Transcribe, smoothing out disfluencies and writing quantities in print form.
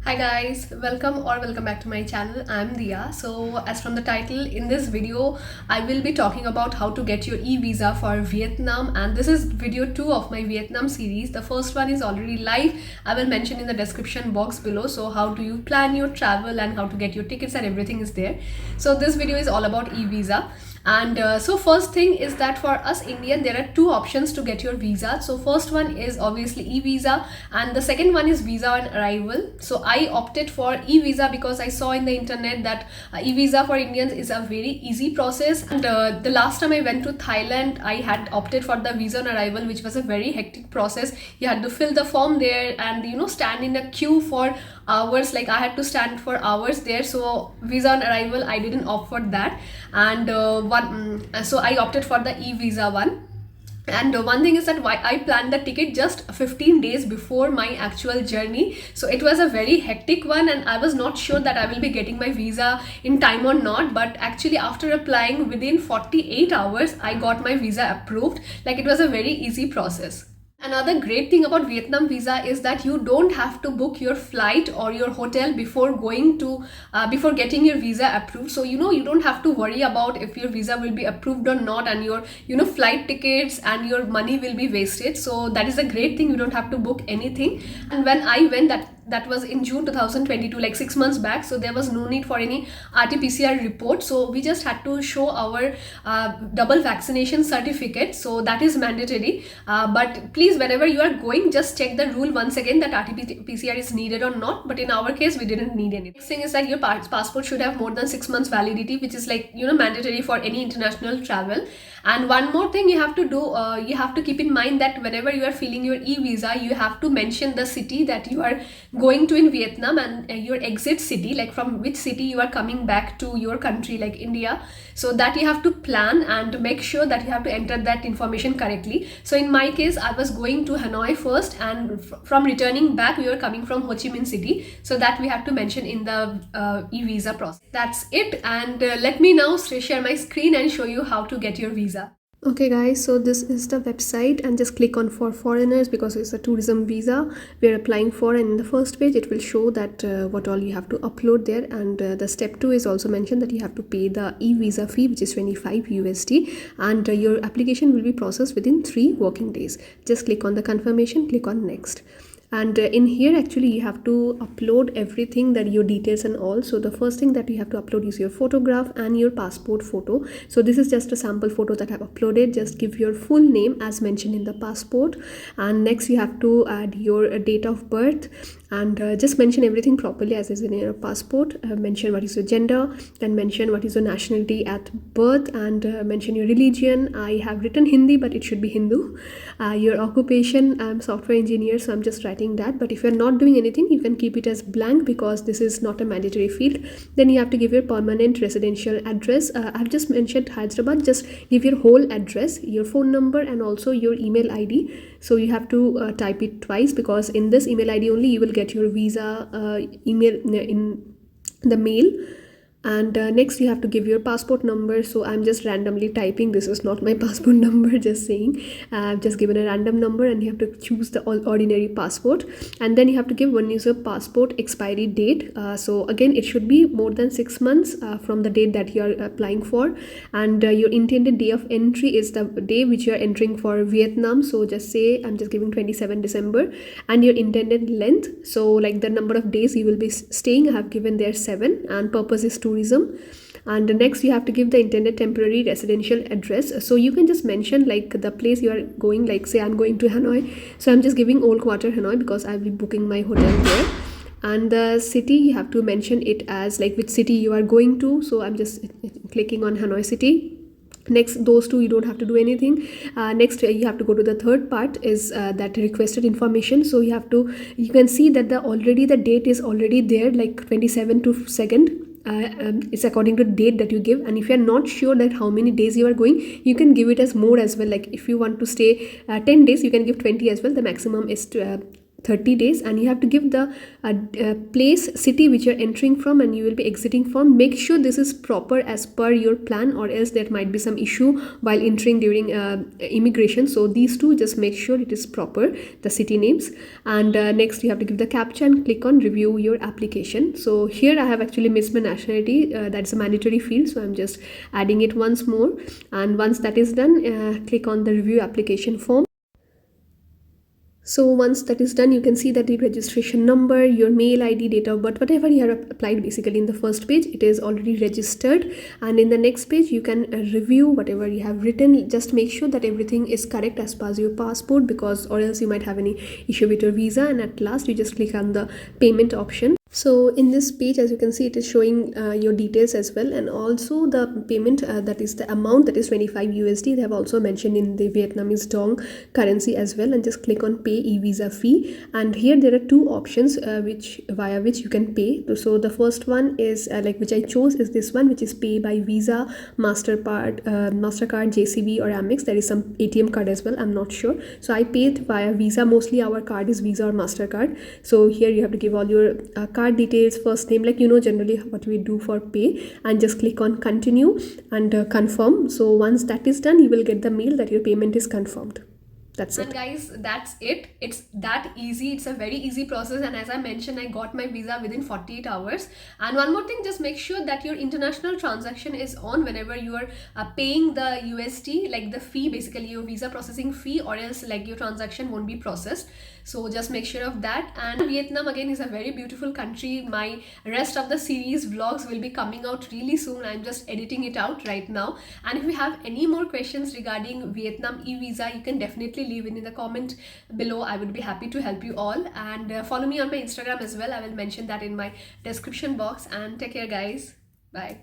Hi guys, welcome back to my channel. I'm Dia. So as from the title, in this video I will be talking about how to get your e-visa for Vietnam, and this is video 2 of my Vietnam series. The first one is already live. I will mention in the description box below. So how do you plan your travel and how to get your tickets and everything is there. So this video is all about e-visa. And so first thing is that for us Indian, there are two options to get your visa. So first one is obviously e-visa, and the second one is visa on arrival. So I opted for e-visa because I saw in the internet that e-visa for Indians is a very easy process. And the last time I went to Thailand, I had opted for the visa on arrival, which was a very hectic process. You had to fill the form there and stand in a queue for hours. Like I had to stand for hours there. So visa on arrival, I didn't opt for that. And so I opted for the e-visa one. And one thing is that why I planned the ticket just 15 days before my actual journey. So it was a very hectic one, and I was not sure that I will be getting my visa in time or not. But actually, after applying within 48 hours, I got my visa approved. Like it was a very easy process. Another great thing about Vietnam visa is that you don't have to book your flight or your hotel before before getting your visa approved. So you don't have to worry about if your visa will be approved or not, and your flight tickets and your money will be wasted. So that is a great thing. You don't have to book anything. And when I went, that was in June 2022, like 6 months back. So there was no need for any RT-PCR report. So we just had to show our double vaccination certificate. So that is mandatory. But please, whenever you are going, just check the rule once again that RT-PCR is needed or not. But in our case, we didn't need any. Next thing is that your passport should have more than 6 months validity, which is like mandatory for any international travel. And one more thing you have to do, you have to keep in mind that whenever you are filling your e-visa, you have to mention the city that you are going to in Vietnam and your exit city, like from which city you are coming back to your country, like India. So that you have to plan and make sure that you have to enter that information correctly. So in my case, I was going to Hanoi first, and from returning back, we were coming from Ho Chi Minh City. So that we have to mention in the e-visa process. That's it. And let me now share my screen and show you how to get your visa. Okay guys, so this is the website, and just click on for foreigners because it's a tourism visa we're applying for. And in the first page it will show that what all you have to upload there, and the step 2 is also mentioned that you have to pay the e-visa fee, which is 25 USD, and your application will be processed within 3 working days. Just click on the confirmation, click on next. And in here actually you have to upload everything, that your details and all. So the first thing that you have to upload is your photograph and your passport photo. So this is just a sample photo that I've uploaded. Just give your full name as mentioned in the passport, and next you have to add your date of birth, and just mention everything properly as is in your passport. Mention what is your gender, then mention what is your nationality at birth, and mention your religion. I have written Hindi, but it should be Hindu. Your occupation, I'm software engineer, so I'm just writing that. But if you're not doing anything, you can keep it as blank because this is not a mandatory field. Then you have to give your permanent residential address. I've just mentioned Hyderabad. Just give your whole address, your phone number, and also your email ID. So you have to type it twice, because in this email ID only you will get your visa email in the mail. And next you have to give your passport number. So I'm just randomly typing, this is not my passport number, just saying. I've just given a random number, and you have to choose the ordinary passport. And then you have to give one is your passport expiry date. So again, it should be more than 6 months from the date that you are applying for. And your intended day of entry is the day which you are entering for Vietnam. So just say I'm just giving 27 December. And your intended length, so like the number of days you will be staying, I have given there 7, and purpose is tourism. And next you have to give the intended temporary residential address. So you can just mention like the place you are going, like say I'm going to Hanoi, so I'm just giving Old Quarter Hanoi because I'll be booking my hotel there. And the city, you have to mention it as like which city you are going to. So I'm just clicking on Hanoi city. Next, those two you don't have to do anything. Next you have to go to the third part, is that requested information. So you can see that the date is already there, like 27 to 2nd. It's according to the date that you give. And if you're not sure that how many days you are going, you can give it as more as well. Like if you want to stay 10 days, you can give 20 as well. The maximum is 30 days, and you have to give the place, city which you're entering from and you will be exiting from. Make sure this is proper as per your plan, or else there might be some issue while entering during immigration. So these two, just make sure it is proper, the city names. And next you have to give the captcha and click on review your application. So here I have actually missed my nationality, that's a mandatory field, so I'm just adding it once more. And once that is done, click on the review application form. So once that is done, you can see that the registration number, your mail ID, date of birth, whatever you have applied basically in the first page, it is already registered. And in the next page, you can review whatever you have written. Just make sure that everything is correct as per your passport, because or else you might have any issue with your visa. And at last, you just click on the payment option. So in this page, as you can see, it is showing your details as well, and also the payment, that is the amount, that is 25 USD. They have also mentioned in the Vietnamese dong currency as well. And just click on pay e-visa fee, and here there are two options via which you can pay. So the first one is like which I chose is this one, which is pay by Visa, Mastercard, JCB or Amex. There is some ATM card as well, I'm not sure. So I paid via Visa. Mostly our card is Visa or Mastercard. So here you have to give all your card details, first name, like generally what we do for pay, and just click on continue and confirm. So once that is done, you will get the mail that your payment is confirmed. That's it. And guys, that's it. It's that easy. It's a very easy process, and as I mentioned, I got my visa within 48 hours. And one more thing, just make sure that your international transaction is on whenever you are paying the USD, like the fee, basically your visa processing fee, or else like your transaction won't be processed. So just make sure of that. And Vietnam again is a very beautiful country. My rest of the series vlogs will be coming out really soon. I'm just editing it out right now. And if you have any more questions regarding Vietnam e-visa, you can definitely leave it in the comment below. I would be happy to help you all. And follow me on my Instagram as well. I will mention that in my description box. And take care, guys. Bye.